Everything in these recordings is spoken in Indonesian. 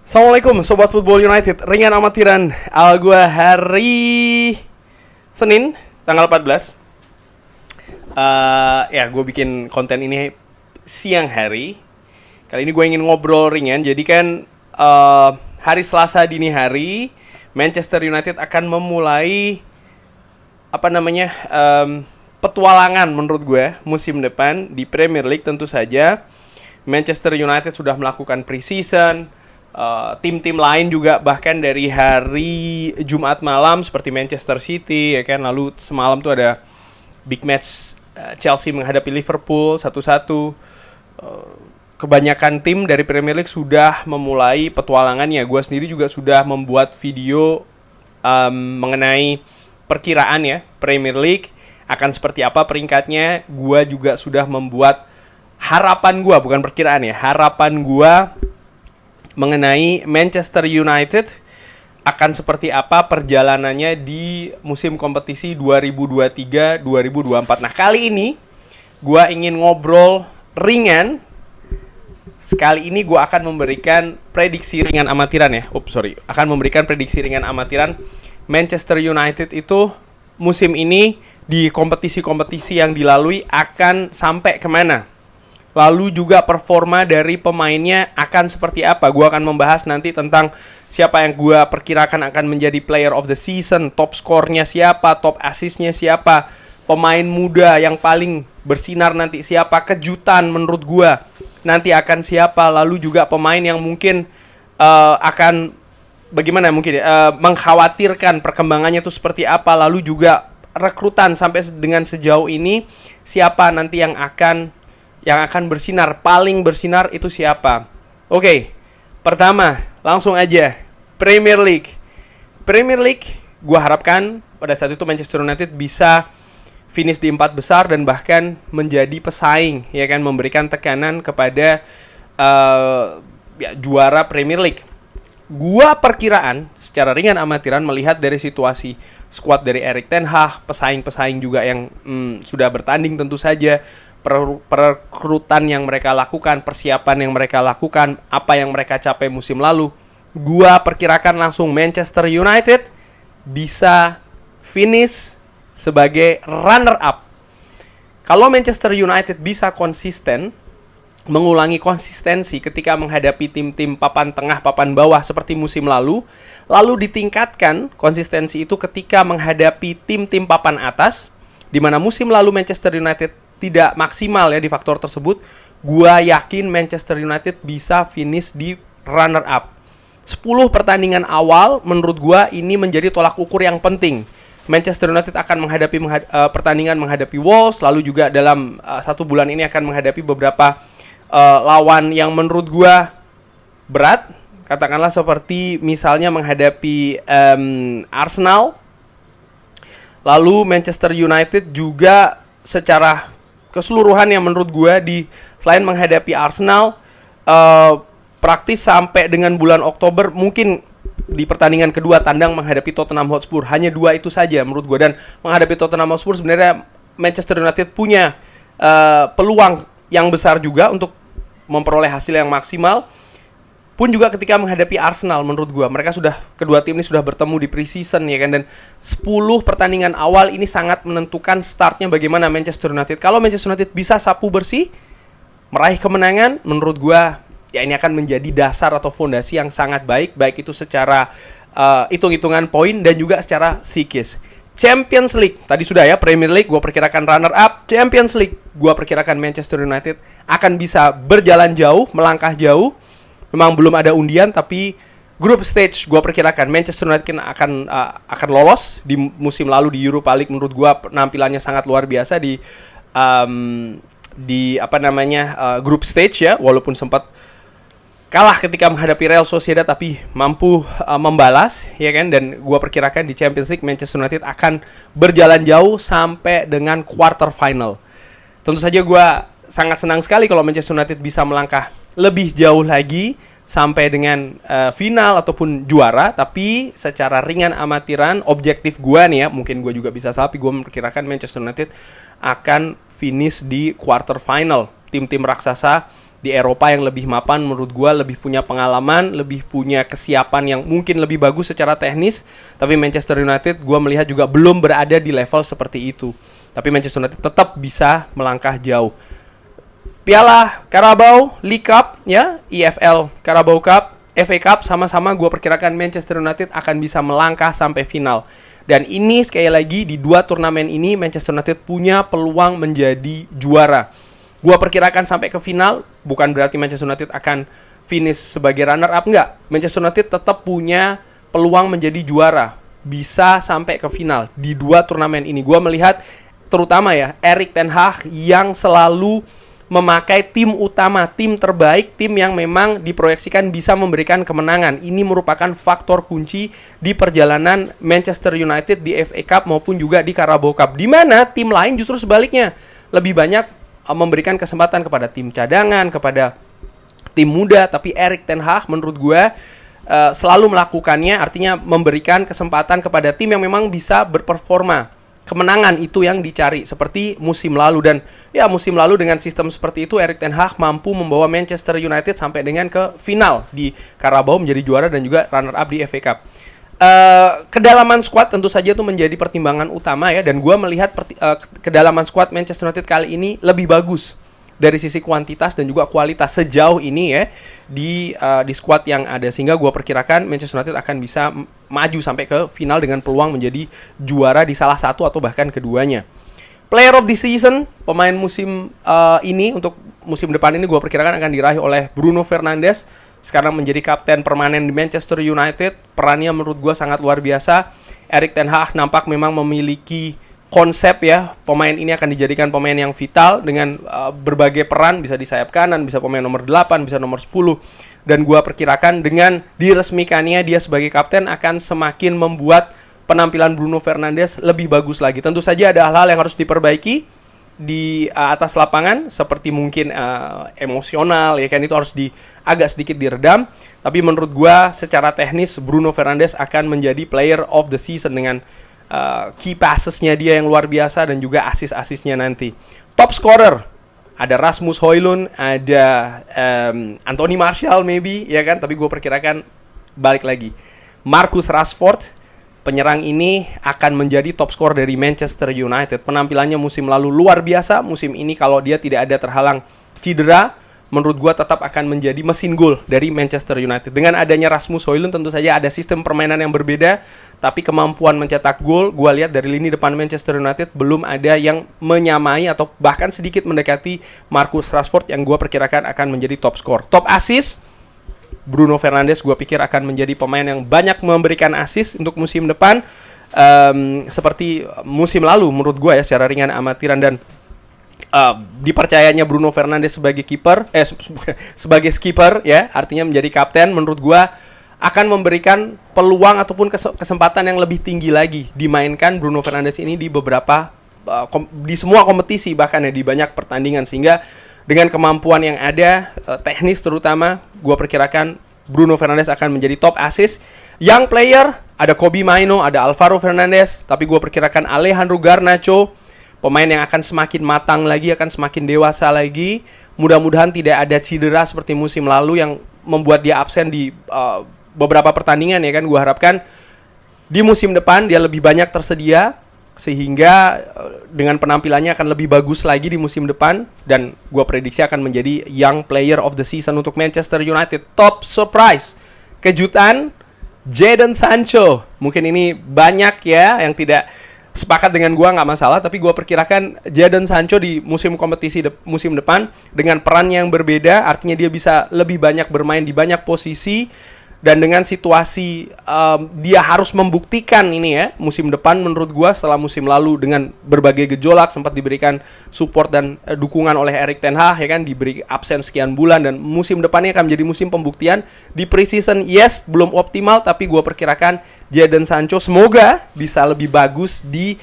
Assalamualaikum Sobat Football United. Ringan amatiran gue hari Senin tanggal 14. Gue bikin konten ini siang hari. Kali ini gue ingin ngobrol ringan. Jadi kan hari Selasa dini hari Manchester United akan memulai petualangan menurut gue musim depan di Premier League. Tentu saja Manchester United sudah melakukan pre-season. Tim-tim lain juga bahkan dari hari Jumat malam seperti Manchester City ya kan, lalu semalam tuh ada big match Chelsea menghadapi Liverpool 1-1. Kebanyakan tim dari Premier League sudah memulai petualangannya. Gue sendiri juga sudah membuat video mengenai perkiraan ya Premier League akan seperti apa peringkatnya. Gue juga sudah membuat harapan gue, bukan perkiraan ya, harapan gue mengenai Manchester United akan seperti apa perjalanannya di musim kompetisi 2023-2024. Nah, kali ini gue ingin ngobrol ringan. Sekali ini gue akan memberikan prediksi ringan amatiran ya. Akan memberikan prediksi ringan amatiran Manchester United itu musim ini di kompetisi-kompetisi yang dilalui akan sampai kemana. Lalu juga performa dari pemainnya akan seperti apa. Gue akan membahas nanti tentang siapa yang gue perkirakan akan menjadi player of the season, top skornya siapa, top assistnya siapa, pemain muda yang paling bersinar nanti siapa, kejutan menurut gue nanti akan siapa. Lalu juga pemain yang mungkin akan mengkhawatirkan perkembangannya itu seperti apa. Lalu juga rekrutan sampai dengan sejauh ini siapa nanti yang akan bersinar, paling bersinar itu siapa. Oke, pertama langsung aja Premier League. Premier League gue harapkan pada saat itu Manchester United bisa finish di 4 besar dan bahkan menjadi pesaing, ya kan, memberikan tekanan kepada juara Premier League. Gua perkiraan secara ringan amatiran melihat dari situasi squad dari Erik ten Hag, pesaing-pesaing juga yang sudah bertanding tentu saja, perekrutan yang mereka lakukan, persiapan yang mereka lakukan, apa yang mereka capai musim lalu, gua perkirakan langsung Manchester United bisa finish sebagai runner up. Kalau Manchester United bisa konsisten, mengulangi konsistensi ketika menghadapi tim-tim papan tengah, papan bawah seperti musim lalu ditingkatkan konsistensi itu ketika menghadapi tim-tim papan atas, di mana musim lalu Manchester United tidak maksimal ya di faktor tersebut, gua yakin Manchester United bisa finish di runner up. 10 pertandingan awal menurut gua ini menjadi tolak ukur yang penting. Manchester United akan menghadapi pertandingan menghadapi Wolves, lalu juga dalam 1 bulan ini akan menghadapi beberapa lawan yang menurut gua berat, katakanlah seperti misalnya menghadapi Arsenal. Lalu Manchester United juga secara keseluruhan yang menurut gue selain menghadapi Arsenal, praktis sampai dengan bulan Oktober mungkin di pertandingan kedua tandang menghadapi Tottenham Hotspur, hanya 2 itu saja menurut gue. Dan menghadapi Tottenham Hotspur sebenarnya Manchester United punya peluang yang besar juga untuk memperoleh hasil yang maksimal. Pun juga ketika menghadapi Arsenal menurut gue, kedua tim ini sudah bertemu di pre-season ya kan, dan 10 pertandingan awal ini sangat menentukan startnya bagaimana Manchester United. Kalau Manchester United bisa sapu bersih, meraih kemenangan, menurut gue ya ini akan menjadi dasar atau fondasi yang sangat baik itu secara hitung-hitungan poin dan juga secara psikis. Champions League, tadi sudah ya, Premier League gue perkirakan runner up. Champions League, gue perkirakan Manchester United akan bisa berjalan jauh, melangkah jauh. Memang belum ada undian, tapi group stage gue perkirakan Manchester United akan lolos. Di musim lalu di Europa League menurut gue penampilannya sangat luar biasa di group stage ya, walaupun sempat kalah ketika menghadapi Real Sociedad tapi mampu membalas ya kan. Dan gue perkirakan di Champions League Manchester United akan berjalan jauh sampai dengan quarter final. Tentu saja gue sangat senang sekali kalau Manchester United bisa melangkah lebih jauh lagi sampai dengan final ataupun juara. Tapi secara ringan amatiran, objektif gue nih ya, mungkin gue juga bisa salah, tapi gue memperkirakan Manchester United akan finish di quarter final. Tim-tim raksasa di Eropa yang lebih mapan, menurut gue lebih punya pengalaman, lebih punya kesiapan yang mungkin lebih bagus secara teknis. Tapi Manchester United gue melihat juga belum berada di level seperti itu. Tapi Manchester United tetap bisa melangkah jauh. Piala Carabao League Cup ya, EFL Carabao Cup, FA Cup, sama-sama gue perkirakan Manchester United akan bisa melangkah sampai final. Dan ini sekali lagi di dua turnamen ini Manchester United punya peluang menjadi juara. Gue perkirakan sampai ke final, bukan berarti Manchester United akan finish sebagai runner up, enggak. Manchester United tetap punya peluang menjadi juara, bisa sampai ke final di dua turnamen ini. Gue melihat terutama ya Erik ten Hag yang selalu memakai tim utama, tim terbaik, tim yang memang diproyeksikan bisa memberikan kemenangan. Ini merupakan faktor kunci di perjalanan Manchester United di FA Cup maupun juga di Carabao Cup. Di mana tim lain justru sebaliknya lebih banyak memberikan kesempatan kepada tim cadangan, kepada tim muda. Tapi Erik ten Hag menurut gue selalu melakukannya, artinya memberikan kesempatan kepada tim yang memang bisa berperforma. Kemenangan itu yang dicari seperti musim lalu, dan ya musim lalu dengan sistem seperti itu Erik ten Hag mampu membawa Manchester United sampai dengan ke final di Carabao, menjadi juara dan juga runner up di FA Cup. Kedalaman squad tentu saja itu menjadi pertimbangan utama ya, dan gue melihat kedalaman squad Manchester United kali ini lebih bagus dari sisi kuantitas dan juga kualitas sejauh ini ya di squad yang ada, sehingga gue perkirakan Manchester United akan bisa maju sampai ke final dengan peluang menjadi juara di salah satu atau bahkan keduanya. Player of the season, pemain musim ini untuk musim depan ini gue perkirakan akan diraih oleh Bruno Fernandes. Sekarang menjadi kapten permanen di Manchester United, perannya menurut gue sangat luar biasa. Erik ten Hag nampak memang memiliki konsep ya, pemain ini akan dijadikan pemain yang vital dengan berbagai peran, bisa di sayap kanan, bisa pemain nomor 8, bisa nomor 10. Dan gua perkirakan dengan diresmikannya dia sebagai kapten akan semakin membuat penampilan Bruno Fernandes lebih bagus lagi. Tentu saja ada hal-hal yang harus diperbaiki di atas lapangan, seperti mungkin emosional ya kan, itu harus agak sedikit diredam. Tapi menurut gua secara teknis Bruno Fernandes akan menjadi player of the season dengan key passesnya dia yang luar biasa dan juga assist-assistnya nanti. Top scorer ada Rasmus Højlund, ada Anthony Martial maybe ya kan, tapi gue perkirakan balik lagi Marcus Rashford, penyerang ini akan menjadi top scorer dari Manchester United. Penampilannya musim lalu luar biasa, musim ini kalau dia tidak ada terhalang cedera, menurut gue tetap akan menjadi mesin gol dari Manchester United. Dengan adanya Rasmus Højlund tentu saja ada sistem permainan yang berbeda, tapi kemampuan mencetak gol, gue lihat dari lini depan Manchester United belum ada yang menyamai atau bahkan sedikit mendekati Marcus Rashford yang gue perkirakan akan menjadi top skor. Top assist, Bruno Fernandes gue pikir akan menjadi pemain yang banyak memberikan assist untuk musim depan, seperti musim lalu menurut gue ya secara ringan amatiran. Dan dipercayanya Bruno Fernandes sebagai kiper, sebagai skipper ya, artinya menjadi kapten, menurut gua akan memberikan peluang ataupun kesempatan yang lebih tinggi lagi dimainkan Bruno Fernandes ini di beberapa di semua kompetisi, bahkan ya di banyak pertandingan, sehingga dengan kemampuan yang ada teknis terutama, gua perkirakan Bruno Fernandes akan menjadi top assist. Young player ada Kobbie Mainoo, ada Alvaro Fernandes, tapi gua perkirakan Alejandro Garnacho, pemain yang akan semakin matang lagi, akan semakin dewasa lagi. Mudah-mudahan tidak ada cedera seperti musim lalu yang membuat dia absen di beberapa pertandingan ya kan. Gue harapkan di musim depan dia lebih banyak tersedia, sehingga dengan penampilannya akan lebih bagus lagi di musim depan. Dan gue prediksi akan menjadi Young Player of the Season untuk Manchester United. Top surprise, kejutan, Jadon Sancho. Mungkin ini banyak ya yang tidak sepakat dengan gua, nggak masalah, tapi gua perkirakan Jadon Sancho di musim kompetisi musim depan dengan peran yang berbeda, artinya dia bisa lebih banyak bermain di banyak posisi, dan dengan situasi dia harus membuktikan ini ya musim depan. Menurut gua setelah musim lalu dengan berbagai gejolak sempat diberikan support dan dukungan oleh Erik ten Hag ya kan, diberi absen sekian bulan, dan musim depannya akan menjadi musim pembuktian. Di preseason yes belum optimal, tapi gua perkirakan Jadon Sancho semoga bisa lebih bagus di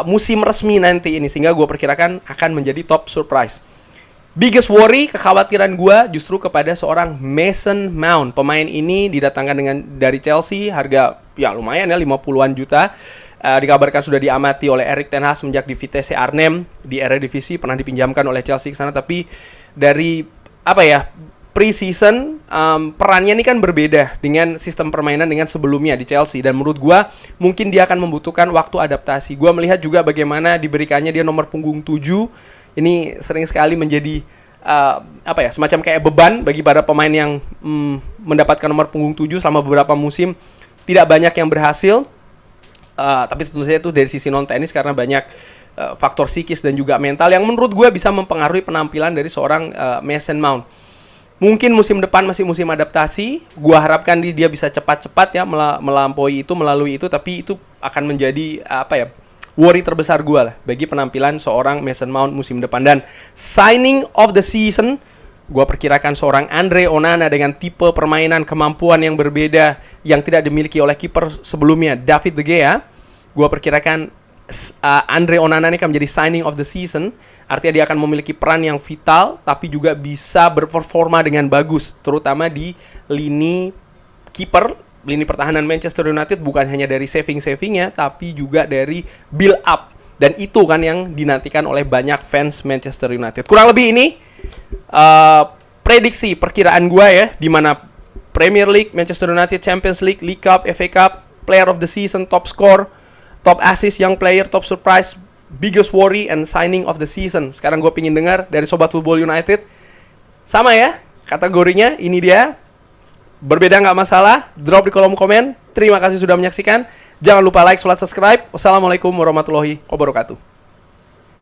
musim resmi nanti ini, sehingga gua perkirakan akan menjadi top surprise. Biggest worry, kekhawatiran gue justru kepada seorang Mason Mount. Pemain ini didatangkan dari Chelsea, harga ya lumayan ya 50-an juta. Dikabarkan sudah diamati oleh Erik ten Hag semenjak di Vitesse Arnhem di Eredivisie, pernah dipinjamkan oleh Chelsea ke sana, tapi dari apa ya, pre-season perannya ini kan berbeda dengan sistem permainan dengan sebelumnya di Chelsea, dan menurut gua mungkin dia akan membutuhkan waktu adaptasi. Gua melihat juga bagaimana diberikannya dia nomor punggung 7 ini sering sekali menjadi apa ya, semacam kayak beban bagi para pemain yang mendapatkan nomor punggung 7 selama beberapa musim. Tidak banyak yang berhasil, tapi tentu saja itu dari sisi non teknis karena banyak faktor psikis dan juga mental yang menurut gue bisa mempengaruhi penampilan dari seorang Mason Mount. Mungkin musim depan masih musim adaptasi. Gua harapkan dia bisa cepat-cepat ya melalui itu, tapi itu akan menjadi apa ya, worry terbesar gua lah bagi penampilan seorang Mason Mount musim depan. Dan signing of the season, gua perkirakan seorang Andre Onana dengan tipe permainan kemampuan yang berbeda yang tidak dimiliki oleh kiper sebelumnya David De Gea. Gua perkirakan Andre Onana ini akan menjadi signing of the season. Artinya dia akan memiliki peran yang vital, tapi juga bisa berperforma dengan bagus, terutama di lini kiper, lini pertahanan Manchester United, bukan hanya dari saving-savingnya, tapi juga dari build up. Dan itu kan yang dinantikan oleh banyak fans Manchester United. Kurang lebih ini prediksi perkiraan gue ya, di mana Premier League, Manchester United, Champions League, League Cup, FA Cup, Player of the Season, Top Score, Top Assist, Young Player, Top Surprise, Biggest Worry, and Signing of the Season. Sekarang gue pingin dengar dari Sobat Football United. Sama ya, kategorinya ini dia. Berbeda nggak masalah, drop di kolom komen. Terima kasih sudah menyaksikan. Jangan lupa like, subscribe. Wassalamualaikum warahmatullahi wabarakatuh.